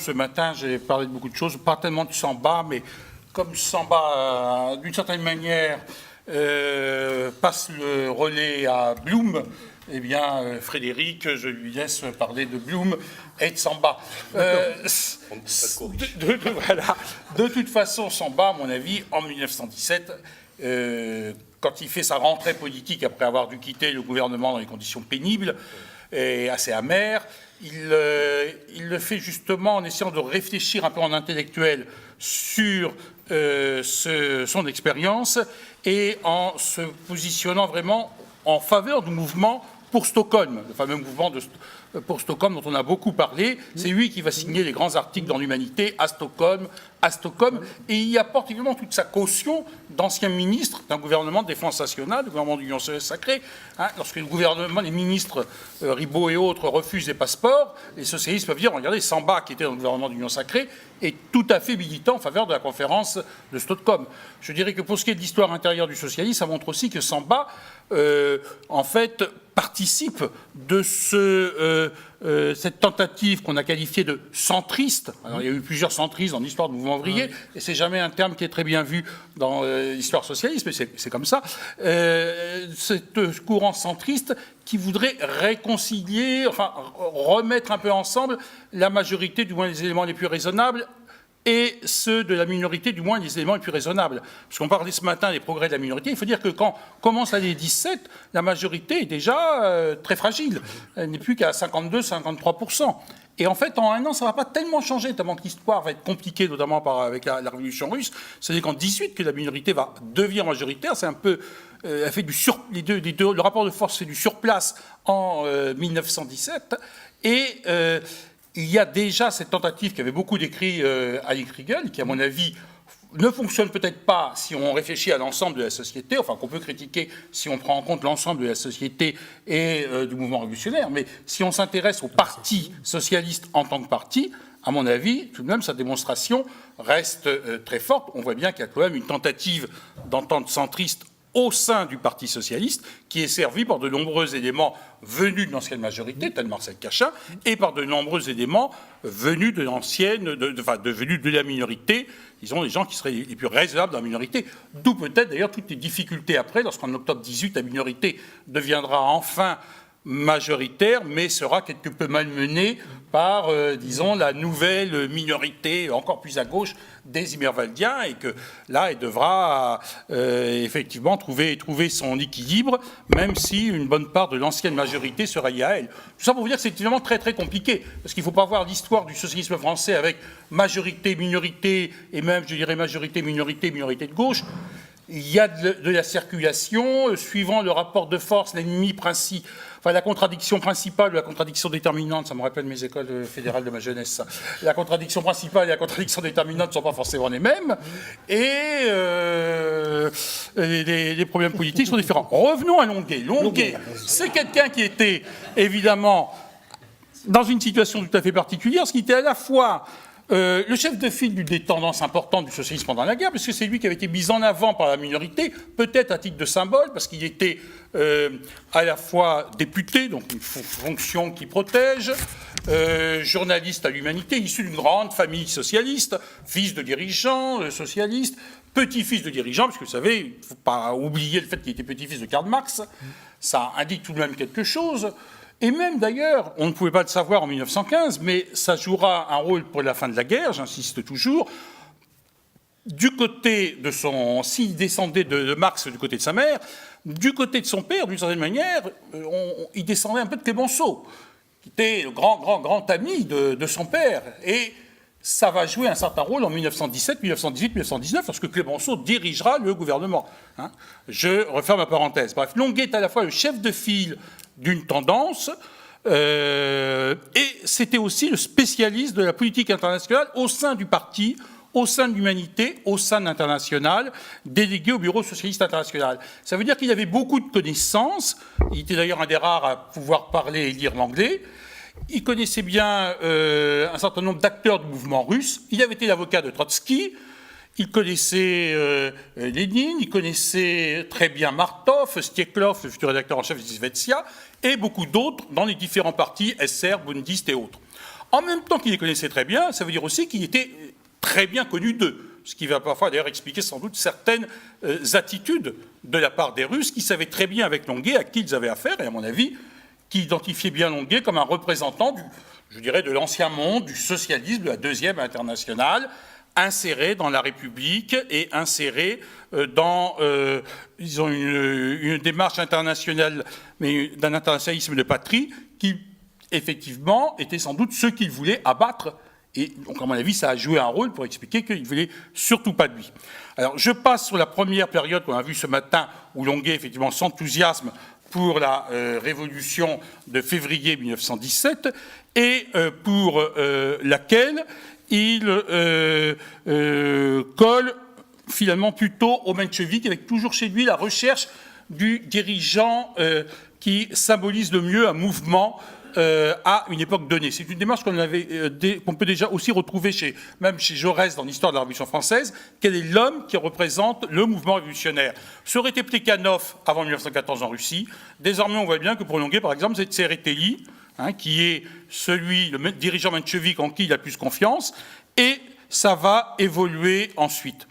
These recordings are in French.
Ce matin, j'ai parlé de beaucoup de choses, pas tellement de Samba, mais comme Samba, d'une certaine manière, passe le relais à Blum, eh bien, Frédéric, je lui laisse parler de Blum et de Samba. Voilà. De toute façon, Samba, à mon avis, en 1917, quand il fait sa rentrée politique après avoir dû quitter le gouvernement dans des conditions pénibles et assez amères, il le fait justement en essayant de réfléchir un peu en intellectuel sur son expérience et en se positionnant vraiment en faveur du mouvement pour Stockholm, le fameux mouvement pour Stockholm dont on a beaucoup parlé. C'est lui qui va signer les grands articles dans l'Humanité à Stockholm, et il y apporte évidemment toute sa caution d'ancien ministre d'un gouvernement de défense nationale, du gouvernement d'Union sacrée. Lorsque le gouvernement, les ministres Ribot et autres refusent les passeports, les socialistes peuvent dire, regardez, Samba, qui était dans le gouvernement d'Union sacrée, est tout à fait militant en faveur de la conférence de Stockholm. Je dirais que pour ce qui est de l'histoire intérieure du socialisme, ça montre aussi que Samba, en fait, participe de cette tentative qu'on a qualifiée de centriste. Alors, il y a eu plusieurs centristes dans l'histoire du mouvement ouvrier, et c'est jamais un terme qui est très bien vu dans l'histoire socialiste, mais c'est comme ça. Ce courant centriste qui voudrait réconcilier, enfin, remettre un peu ensemble la majorité, du moins les éléments les plus raisonnables, et ceux de la minorité, du moins les éléments les plus raisonnables. Parce qu'on parlait ce matin des progrès de la minorité, il faut dire que quand commence l'année 17, la majorité est déjà très fragile. Elle n'est plus qu'à 52-53%. Et en fait, en un an, ça ne va pas tellement changer, tellement que l'histoire va être compliquée, notamment avec la révolution russe. C'est-à-dire qu'en 18 que la minorité va devenir majoritaire. C'est un peu... elle fait le rapport de force fait du surplace en 1917. Et... il y a déjà cette tentative qu'avait beaucoup décrit Alec Riegel, qui, à mon avis, ne fonctionne peut-être pas si on réfléchit à l'ensemble de la société, enfin qu'on peut critiquer si on prend en compte l'ensemble de la société et du mouvement révolutionnaire, mais si on s'intéresse au parti socialiste en tant que parti, à mon avis, tout de même, sa démonstration reste très forte. On voit bien qu'il y a quand même une tentative d'entente centriste au sein du Parti socialiste, qui est servi par de nombreux éléments venus de l'ancienne majorité, tel Marcel Cachin, et par de nombreux éléments venus de venus de la minorité, disons les gens qui seraient les plus raisonnables dans la minorité. D'où peut-être d'ailleurs toutes les difficultés après, lorsqu'en octobre 18, la minorité deviendra enfin majoritaire, mais sera quelque peu malmenée par, disons, la nouvelle minorité encore plus à gauche des Immerwaldiens, et que là, elle devra effectivement trouver son équilibre, même si une bonne part de l'ancienne majorité sera liée à elle. Tout ça pour vous dire que c'est évidemment très très compliqué, parce qu'il ne faut pas voir l'histoire du socialisme français avec majorité, minorité, et même, je dirais, majorité, minorité de gauche. Il y a de la circulation, suivant le rapport de force, l'ennemi principal, enfin la contradiction principale ou la contradiction déterminante, ça me rappelle mes écoles fédérales de ma jeunesse, ça. La contradiction principale et la contradiction déterminante ne sont pas forcément les mêmes, et les problèmes politiques sont différents. Revenons à Longuet. Longuet, c'est quelqu'un qui était évidemment dans une situation tout à fait particulière, parce qu'il était à la fois le chef de file d'une des tendances importantes du socialisme pendant la guerre, parce que c'est lui qui avait été mis en avant par la minorité, peut-être à titre de symbole, parce qu'il était à la fois député, donc une fonction qui protège, journaliste à l'Humanité, issu d'une grande famille socialiste, fils de dirigeants socialistes, petit-fils de dirigeants, parce que vous savez, il ne faut pas oublier le fait qu'il était petit-fils de Karl Marx, ça indique tout de même quelque chose. Et même d'ailleurs, on ne pouvait pas le savoir en 1915, mais ça jouera un rôle pour la fin de la guerre, j'insiste toujours. Du côté de s'il descendait de Marx du côté de sa mère, du côté de son père, d'une certaine manière, il descendait un peu de Clémenceau, qui était le grand ami de son père. Et ça va jouer un certain rôle en 1917, 1918, 1919, lorsque Clémenceau dirigera le gouvernement. Je referme ma parenthèse. Bref, Longuet est à la fois le chef de file d'une tendance, et c'était aussi le spécialiste de la politique internationale au sein du parti, au sein de l'Humanité, au sein de l'Internationale, délégué au Bureau socialiste international. Ça veut dire qu'il avait beaucoup de connaissances, il était d'ailleurs un des rares à pouvoir parler et lire l'anglais, il connaissait bien un certain nombre d'acteurs du mouvement russe, il avait été l'avocat de Trotsky, il connaissait Lénine, il connaissait très bien Martov, Stieklov, le futur rédacteur en chef de Izvestia, et beaucoup d'autres dans les différents partis, SR, Bundiste et autres. En même temps qu'il les connaissait très bien, ça veut dire aussi qu'il était très bien connu d'eux. Ce qui va parfois d'ailleurs expliquer sans doute certaines attitudes de la part des Russes qui savaient très bien avec Longuet à qui ils avaient affaire, et à mon avis, qui identifiaient bien Longuet comme un représentant de l'ancien monde, du socialisme, de la deuxième internationale, inséré dans la République et inséré dans disons une démarche internationale, mais d'un internationalisme de patrie qui, effectivement, était sans doute ceux qu'il voulait abattre. Et donc, à mon avis, ça a joué un rôle pour expliquer qu'il ne voulait surtout pas de lui. Alors, je passe sur la première période qu'on a vue ce matin, où Longuet, effectivement, s'enthousiasme pour la révolution de février 1917, et pour laquelle il colle finalement plutôt au mencheviks, avec toujours chez lui la recherche du dirigeant qui symbolise le mieux un mouvement à une époque donnée. C'est une démarche qu'on peut déjà aussi retrouver même chez Jaurès dans l'histoire de la Révolution française. Quel est l'homme qui représente le mouvement révolutionnaire? Ça aurait été Plekhanov avant 1914 en Russie. Désormais, on voit bien que pour Longuet, par exemple, c'est Tsereteli, qui est le dirigeant menchevik en qui il a plus confiance, et ça va évoluer ensuite.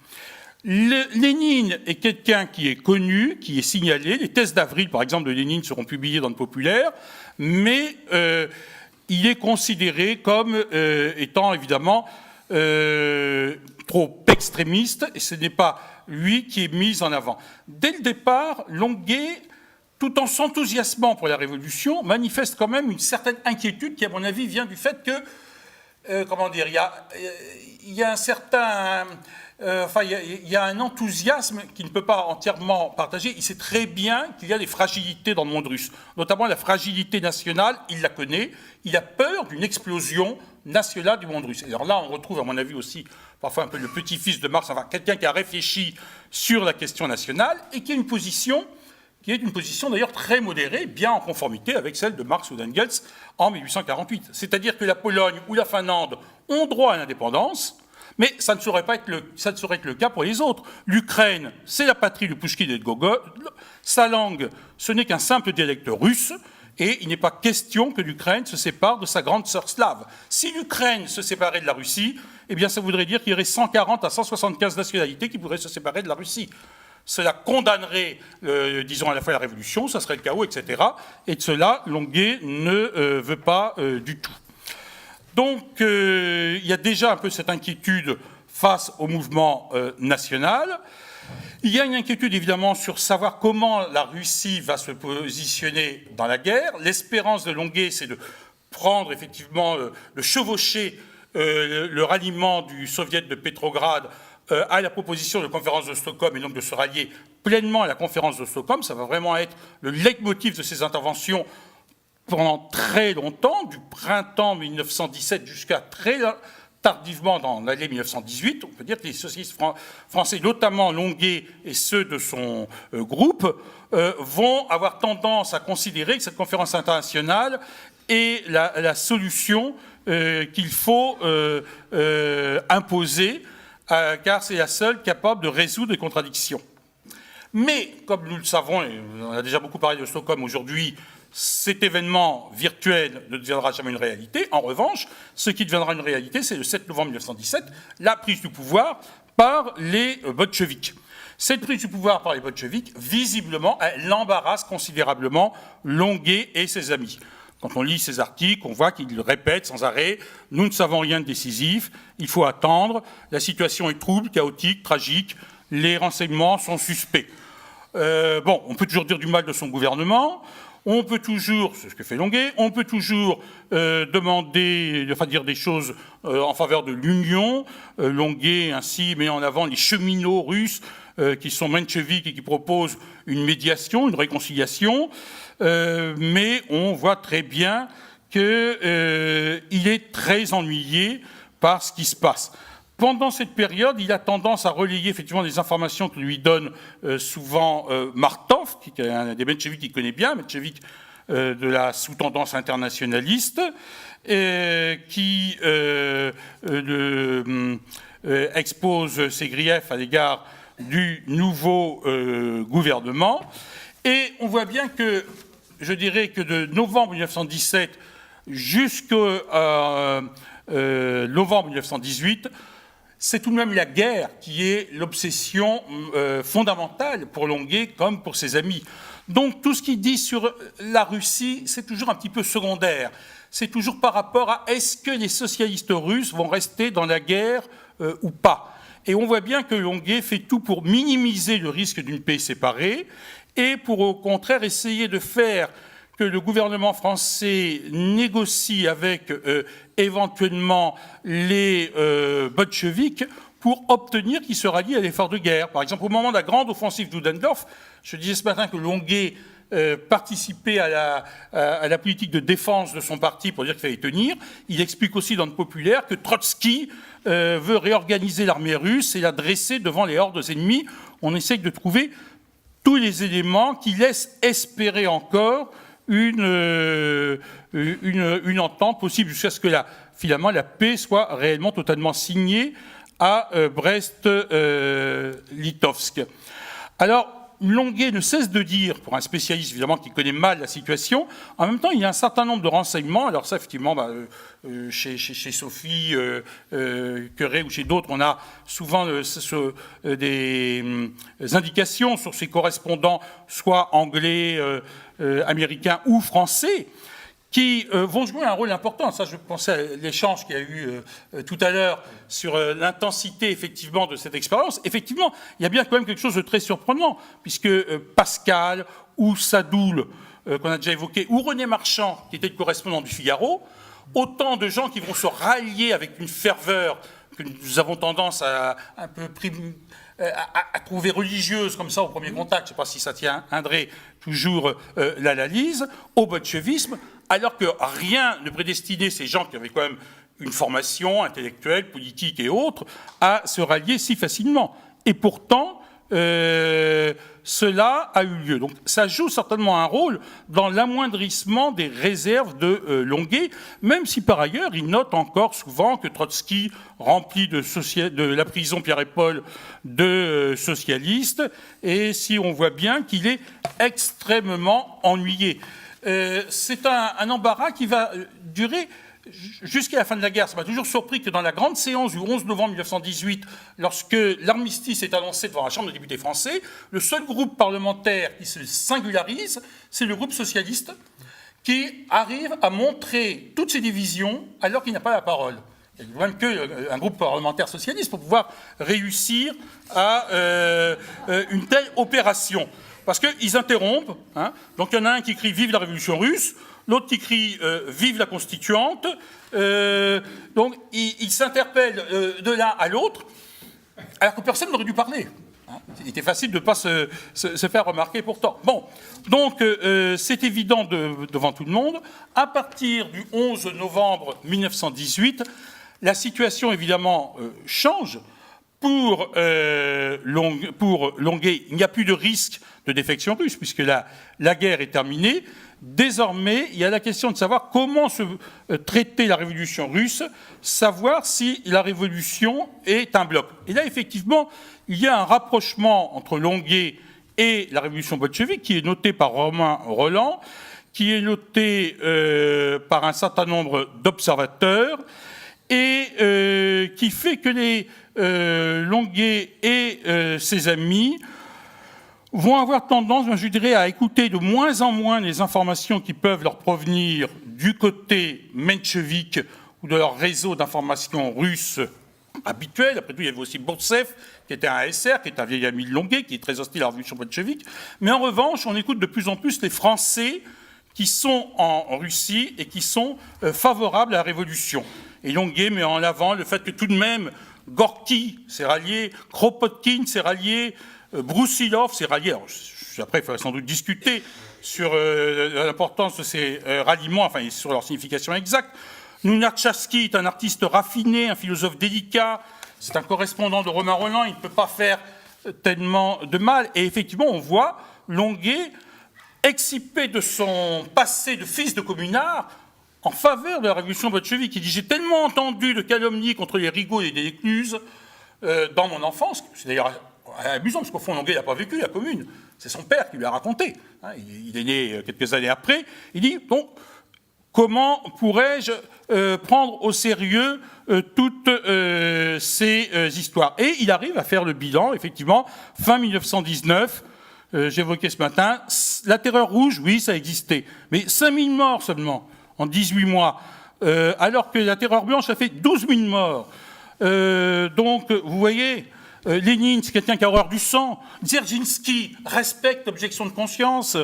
Lénine est quelqu'un qui est connu, qui est signalé. Les thèses d'avril, par exemple, de Lénine seront publiées dans le Populaire, mais il est considéré comme étant évidemment trop extrémiste, et ce n'est pas lui qui est mis en avant. Dès le départ, Longuet, tout en s'enthousiasmant pour la Révolution, manifeste quand même une certaine inquiétude qui, à mon avis, vient du fait que, il y a un certain... il y a un enthousiasme qu'il ne peut pas entièrement partager. Il sait très bien qu'il y a des fragilités dans le monde russe, notamment la fragilité nationale, il la connaît. Il a peur d'une explosion nationale du monde russe. Alors là, on retrouve, à mon avis, aussi parfois un peu le petit-fils de Marx, enfin quelqu'un qui a réfléchi sur la question nationale et qui a une position d'ailleurs très modérée, bien en conformité avec celle de Marx ou d'Engels en 1848. C'est-à-dire que la Pologne ou la Finlande ont droit à l'indépendance, mais ça ne saurait être le cas pour les autres. L'Ukraine, c'est la patrie de Pouchkine et de Gogol. Sa langue, ce n'est qu'un simple dialecte russe, et il n'est pas question que l'Ukraine se sépare de sa grande sœur slave. Si l'Ukraine se séparait de la Russie, eh bien ça voudrait dire qu'il y aurait 140 à 175 nationalités qui pourraient se séparer de la Russie. Cela condamnerait, disons, à la fois la révolution, ça serait le chaos, etc. Et de cela, Longuet ne veut pas du tout. Donc, il y a déjà un peu cette inquiétude face au mouvement national. Il y a une inquiétude, évidemment, sur savoir comment la Russie va se positionner dans la guerre. L'espérance de Longuet, c'est de prendre, effectivement, de chevaucher le ralliement du soviet de Pétrograd à la proposition de la conférence de Stockholm, et donc de se rallier pleinement à la conférence de Stockholm. Ça va vraiment être le leitmotiv de ces interventions pendant très longtemps, du printemps 1917 jusqu'à très tardivement dans l'année 1918. On peut dire que les socialistes français, notamment Longuet et ceux de son groupe, vont avoir tendance à considérer que cette conférence internationale est la solution qu'il faut imposer, car c'est la seule capable de résoudre les contradictions. Mais, comme nous le savons, et on a déjà beaucoup parlé de Stockholm aujourd'hui, cet événement virtuel ne deviendra jamais une réalité. En revanche, ce qui deviendra une réalité, c'est le 7 novembre 1917, la prise du pouvoir par les bolcheviks. Cette prise du pouvoir par les bolcheviks, visiblement, elle embarrasse considérablement Longuet et ses amis. Quand on lit ces articles, on voit qu'il répète sans arrêt « Nous ne savons rien de décisif, il faut attendre, la situation est trouble, chaotique, tragique, les renseignements sont suspects. » On peut toujours dire du mal de son gouvernement, on peut toujours, c'est ce que fait Longuet, on peut toujours dire des choses en faveur de l'union. Longuet ainsi met en avant les cheminots russes qui sont mencheviks et qui proposent une médiation, une réconciliation. Mais on voit très bien qu'il est très ennuyé par ce qui se passe. Pendant cette période, il a tendance à relayer effectivement des informations que lui donne souvent Martov, qui est un des mencheviks qu'il connaît bien, menchevik de la sous-tendance internationaliste, qui expose ses griefs à l'égard du nouveau gouvernement. Et on voit bien que, je dirais que de novembre 1917 jusqu'au novembre 1918, c'est tout de même la guerre qui est l'obsession fondamentale pour Longuet comme pour ses amis. Donc tout ce qu'il dit sur la Russie, c'est toujours un petit peu secondaire. C'est toujours par rapport à est-ce que les socialistes russes vont rester dans la guerre ou pas. Et on voit bien que Longuet fait tout pour minimiser le risque d'une paix séparée et pour au contraire essayer de faire que le gouvernement français négocie avec éventuellement les bolcheviks pour obtenir qu'ils se rallient à l'effort de guerre. Par exemple, au moment de la grande offensive d'Udendorf, je disais ce matin que Longuet participait à la politique de défense de son parti pour dire qu'il fallait tenir. Il explique aussi dans le Populaire que Trotsky veut réorganiser l'armée russe et la dresser devant les hordes ennemies. On essaye de trouver tous les éléments qui laissent espérer encore une entente possible jusqu'à ce que finalement la paix soit réellement totalement signée à Brest-Litovsk. Alors, Longuet ne cesse de dire, pour un spécialiste évidemment qui connaît mal la situation, en même temps il y a un certain nombre de renseignements, alors ça effectivement chez Sophie Queret ou chez d'autres on a souvent des indications sur ses correspondants, soit anglais, américains ou français, qui vont jouer un rôle important. Ça, je pensais à l'échange qu'il y a eu tout à l'heure sur l'intensité, effectivement, de cette expérience. Effectivement, il y a bien quand même quelque chose de très surprenant, puisque Pascal ou Sadoul, qu'on a déjà évoqué, ou René Marchand, qui était le correspondant du Figaro, autant de gens qui vont se rallier avec une ferveur que nous avons tendance à un peu à trouver religieuse comme ça au premier contact, je ne sais pas si ça tient Indré toujours l'analyse, au bolchevisme, alors que rien ne prédestinait ces gens qui avaient quand même une formation intellectuelle, politique et autres, à se rallier si facilement. Et pourtant, cela a eu lieu. Donc ça joue certainement un rôle dans l'amoindrissement des réserves de Longuet, même si par ailleurs il note encore souvent que Trotsky remplit de la prison Pierre et Paul de socialistes, et si on voit bien qu'il est extrêmement ennuyé. C'est un embarras qui va durer jusqu'à la fin de la guerre. Ça m'a toujours surpris que dans la grande séance du 11 novembre 1918, lorsque l'armistice est annoncé devant la Chambre des députés français, le seul groupe parlementaire qui se singularise, c'est le groupe socialiste, qui arrive à montrer toutes ses divisions alors qu'il n'a pas la parole. Il n'y a même qu'un groupe parlementaire socialiste pour pouvoir réussir à une telle opération. Parce qu'ils interrompent. Hein. Donc il y en a un qui crie « Vive la Révolution russe », l'autre qui crie « Vive la Constituante ». Donc ils s'interpellent de l'un à l'autre, alors que personne n'aurait dû parler. Hein. Il était facile de ne pas se faire remarquer pourtant. Bon, donc c'est évident devant tout le monde. À partir du 11 novembre 1918, la situation évidemment change. Pour Longuet, il n'y a plus de risque de défection russe, puisque la guerre est terminée. Désormais, il y a la question de savoir comment traiter la révolution russe, savoir si la révolution est un bloc. Et là, effectivement, il y a un rapprochement entre Longuet et la révolution bolchevique, qui est noté par Romain Rolland, qui est noté par un certain nombre d'observateurs, et qui fait que Longuet et ses amis vont avoir tendance, je dirais, à écouter de moins en moins les informations qui peuvent leur provenir du côté menchevique ou de leur réseau d'informations russes habituel. Après tout, il y avait aussi Bourtsev, qui était un ASR, qui est un vieil ami de Longuet, qui est très hostile à la révolution bolchevique. Mais en revanche, on écoute de plus en plus les Français qui sont en Russie et qui sont favorables à la révolution. Et Longuet met en avant le fait que tout de même, Gorky s'est rallié, Kropotkin s'est rallié, Broussilov s'est rallié. Alors, après, il faudrait sans doute discuter sur l'importance de ces ralliements, enfin, sur leur signification exacte. Lunacek est un artiste raffiné, un philosophe délicat, c'est un correspondant de Romain Rolland, il ne peut pas faire tellement de mal. Et effectivement, on voit Longuet excipé de son passé de fils de communard en faveur de la révolution bolchevique. Il dit « J'ai tellement entendu de calomnies contre les Rigaud et les Décluse dans mon enfance », c'est d'ailleurs amusant, parce qu'au fond, Longuet n'a pas vécu la commune, c'est son père qui lui a raconté. Il est né quelques années après. Il dit « Donc, comment pourrais-je prendre au sérieux toutes ces histoires? Et il arrive à faire le bilan, effectivement, fin 1919, j'évoquais ce matin, la terreur rouge, oui, ça existait, mais 5000 morts seulement, en 18 mois, alors que la terreur blanche a fait 12 000 morts. Donc, vous voyez, Lénine, c'est quelqu'un qui a horreur du sang. Dzerzhinsky respecte l'objection de conscience.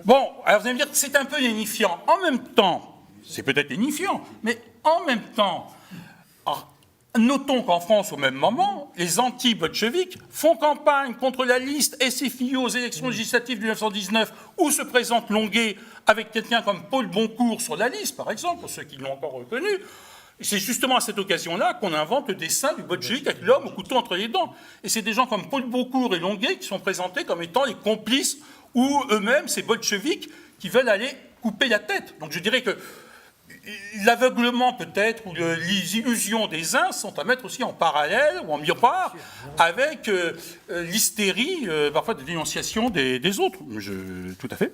Bon, alors vous allez me dire que c'est un peu lénifiant. En même temps, c'est peut-être lénifiant, mais en même temps, notons qu'en France, au même moment, les anti-bolcheviks font campagne contre la liste SFIO aux élections législatives de 1919, où se présente Longuet avec quelqu'un comme Paul Boncourt sur la liste, par exemple, pour ceux qui l'ont encore reconnu. Et c'est justement à cette occasion-là qu'on invente le dessin du bolchevique avec l'homme au couteau entre les dents. Et c'est des gens comme Paul Boncourt et Longuet qui sont présentés comme étant les complices ou eux-mêmes, ces bolcheviks qui veulent aller couper la tête. Donc je dirais que l'aveuglement peut-être ou les illusions des uns sont à mettre aussi en parallèle ou en miroir avec l'hystérie, parfois de dénonciation des autres. Tout à fait.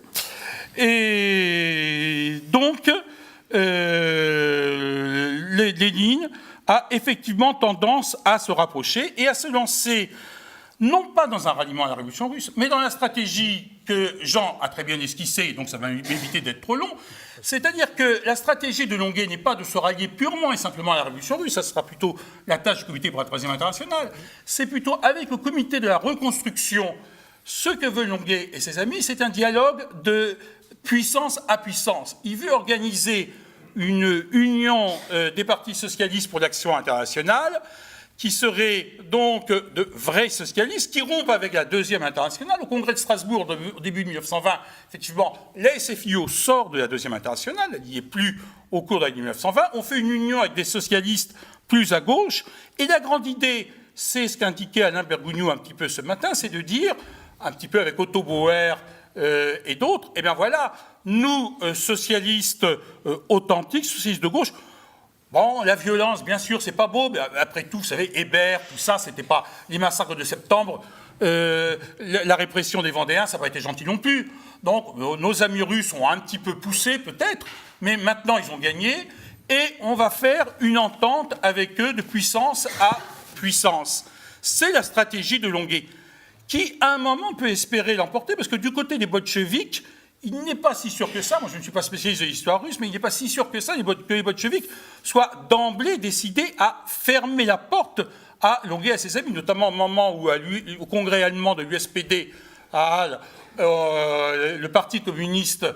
Et donc, Lénine a effectivement tendance à se rapprocher et à se lancer, non pas dans un ralliement à la révolution russe, mais dans la stratégie que Jean a très bien esquissée, donc ça va m'éviter d'être trop long, c'est-à-dire que la stratégie de Longuet n'est pas de se rallier purement et simplement à la révolution russe, ça sera plutôt la tâche du comité pour la Troisième Internationale, c'est plutôt avec le comité de la reconstruction. Ce que veut Longuet et ses amis, c'est un dialogue de puissance à puissance. Il veut organiser une union des partis socialistes pour l'action internationale, qui serait donc de vrais socialistes, qui rompent avec la Deuxième Internationale. Au Congrès de Strasbourg, au début de 1920, effectivement, la SFIO sort de la Deuxième Internationale, elle n'y est plus au cours de l'année 1920. On fait une union avec des socialistes plus à gauche, et la grande idée, c'est ce qu'indiquait Alain Bergogneau un petit peu ce matin, c'est de dire, un petit peu avec Otto Bauer et d'autres, eh bien voilà, nous, socialistes authentiques, socialistes de gauche, bon, la violence, bien sûr, c'est pas beau, mais après tout, vous savez, Hébert, tout ça, c'était pas les massacres de septembre, la répression des Vendéens, ça n'a pas été gentil non plus. Donc, nos amis russes ont un petit peu poussé, peut-être, mais maintenant, ils ont gagné, et on va faire une entente avec eux de puissance à puissance. C'est la stratégie de Longuet, qui, à un moment, peut espérer l'emporter, parce que du côté des bolcheviks, il n'est pas si sûr que ça, moi je ne suis pas spécialiste de l'histoire russe, mais il n'est pas si sûr que ça que les bolcheviks soient d'emblée décidés à fermer la porte à Longuet et à ses amis, notamment au moment où, au congrès allemand de l'USPD, à Halle, le Parti communiste,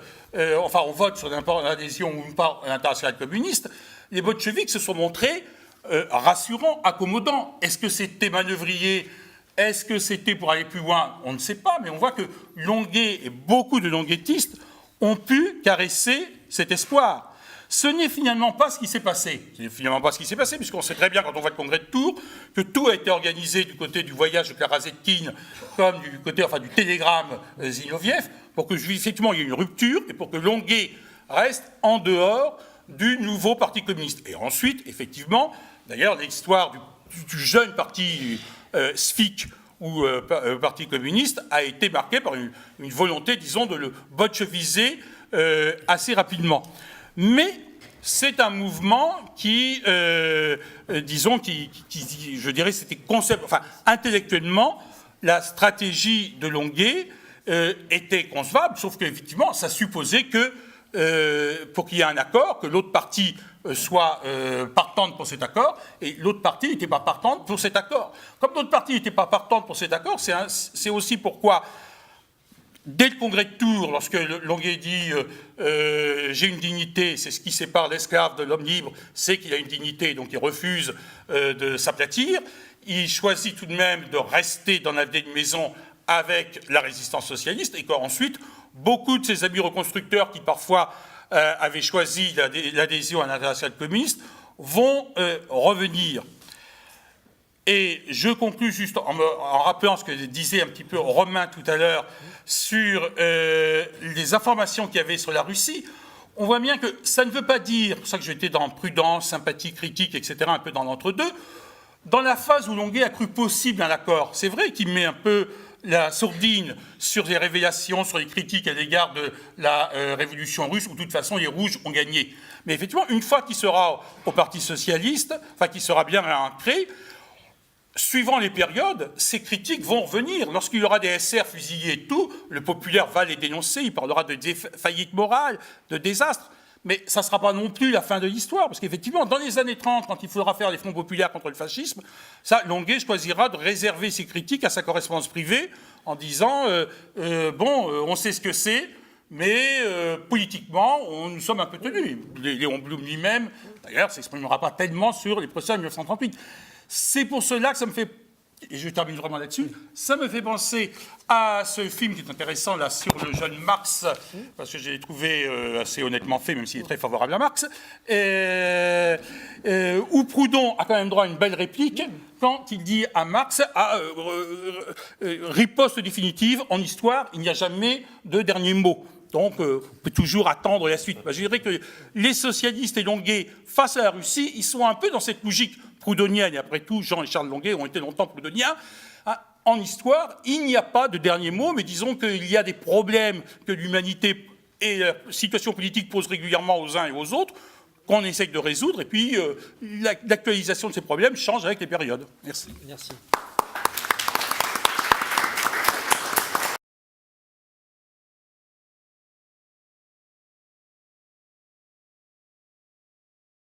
enfin on vote sur l'adhésion ou une part à l'internationale communiste, les bolcheviks se sont montrés rassurants, accommodants. Est-ce que c'était manœuvrier ? Est-ce que c'était pour aller plus loin? On ne sait pas, mais on voit que Longuet et beaucoup de longuettistes ont pu caresser cet espoir. Ce n'est finalement pas ce qui s'est passé. Ce n'est finalement pas ce qui s'est passé, puisqu'on sait très bien, quand on voit le congrès de Tours, que tout a été organisé du côté du voyage de Clara Zetkin, comme du côté, enfin, du télégramme Zinoviev, pour que, effectivement, il y ait une rupture et pour que Longuet reste en dehors du nouveau Parti communiste. Et ensuite, effectivement, d'ailleurs, l'histoire du jeune parti SFIC ou Parti communiste a été marquée par une volonté, disons, de le bolcheviser assez rapidement. Mais c'est un mouvement qui, disons, je dirais, c'était intellectuellement, la stratégie de Longuet était concevable, sauf qu'effectivement, ça supposait que, pour qu'il y ait un accord, que l'autre partie soit partante pour cet accord, et l'autre partie n'était pas partante pour cet accord. Comme l'autre partie n'était pas partante pour cet accord, c'est aussi pourquoi, dès le congrès de Tours, lorsque Longuet dit j'ai une dignité, c'est ce qui sépare l'esclave de l'homme libre, c'est qu'il a une dignité, donc il refuse de s'aplatir, il choisit tout de même de rester dans la vieille maison avec la résistance socialiste, et qu'ensuite, beaucoup de ses amis reconstructeurs qui parfois avaient choisi l'adhésion à l'internationale communiste vont revenir. Et je conclus juste en rappelant ce que disait un petit peu Romain tout à l'heure sur les informations qu'il y avait sur la Russie. On voit bien que ça ne veut pas dire, c'est pour ça que j'étais dans prudence, sympathie, critique, etc., un peu dans l'entre-deux, dans la phase où Longuet a cru possible un accord. C'est vrai qu'il met un peu la sourdine sur les révélations, sur les critiques à l'égard de la révolution russe, où de toute façon les rouges ont gagné. Mais effectivement, une fois qu'il sera au Parti socialiste, enfin qu'il sera bien ancré, suivant les périodes, ces critiques vont revenir. Lorsqu'il y aura des SR fusillés et tout, le populaire va les dénoncer, il parlera de faillite morale, de désastre. Mais ça ne sera pas non plus la fin de l'histoire, parce qu'effectivement, dans les années 30, quand il faudra faire les fronts populaires contre le fascisme, ça, Longuet choisira de réserver ses critiques à sa correspondance privée, en disant on sait ce que c'est, mais politiquement, nous sommes un peu tenus. Léon Blum lui-même, d'ailleurs, ne s'exprimera pas tellement sur les procès en 1938. C'est pour cela que ça me fait, et je termine vraiment là-dessus, ça me fait penser à ce film qui est intéressant, là, sur le jeune Marx, parce que je l'ai trouvé assez honnêtement fait, même s'il est très favorable à Marx, où Proudhon a quand même droit à une belle réplique quand il dit à Marx, riposte définitive, en histoire, il n'y a jamais de dernier mot. Donc, on peut toujours attendre la suite. Je dirais que les socialistes et Longuet, face à la Russie, ils sont un peu dans cette logique proudhonienne. Et après tout, Jean et Charles Longuet ont été longtemps proudhoniens. En histoire, il n'y a pas de dernier mot, mais disons qu'il y a des problèmes que l'humanité et la situation politique posent régulièrement aux uns et aux autres, qu'on essaye de résoudre. Et puis, l'actualisation de ces problèmes change avec les périodes. Merci. Merci.